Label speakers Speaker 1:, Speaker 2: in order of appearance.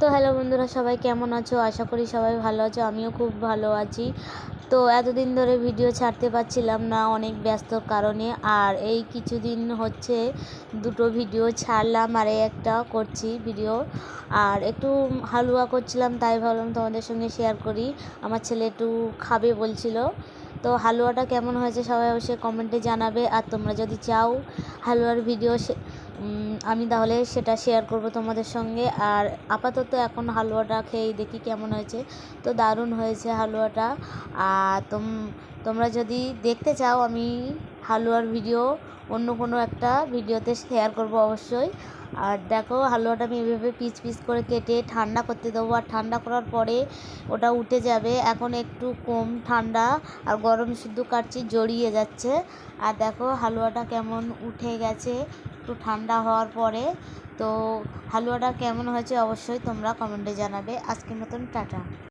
Speaker 1: তো হ্যালো বন্ধুরা, সবাই কেমন আছো? আশা করি সবাই ভালো আছো। আমিও খুব ভালো আছি। তো এতদিন ধরে ভিডিও ছাড়তে পারছিলাম না অনেক ব্যস্তর কারণে। আর এই কিছুদিন হচ্ছে দুটো ভিডিও ছাড়লাম আর এই একটা করছি ভিডিও। আর একটু হালুয়া করছিলাম, তাই ভাবলাম তোমাদের সঙ্গে শেয়ার করি। আমার ছেলে একটু খাবে বলছিল। তো হালুয়াটা কেমন হয়েছে সবাই অবশ্যই কমেন্টে জানাবে। আর তোমরা যদি চাও হালুয়ার ভিডিও আমি তাহলে সেটা শেয়ার করব তোমাদের সঙ্গে। আর আপাতত এখন হালুয়াটা খেয়ে দেখি কেমন হয়েছে। তো দারুণ হয়েছে হালুয়াটা। আর তোমরা যদি দেখতে চাও আমি হালুয়ার ভিডিও অন্য কোনো একটা ভিডিওতে শেয়ার করব অবশ্যই। আর দেখো হালুয়াটা আমি এভাবে পিস পিস করে কেটে ঠান্ডা করতে দেবো। আর ঠান্ডা করার পরে ওটা উঠে যাবে। এখন একটু কম ঠান্ডা আর গরম শুদ্ধ কাটছি, জড়িয়ে যাচ্ছে। আর দেখো হালুয়াটা কেমন উঠে গেছে একটু ঠান্ডা হওয়ার পরে। তো হালুয়াটা কেমন হয়েছে অবশ্যই তোমরা কমেন্টে জানাবে। আজকের মতন টাটা।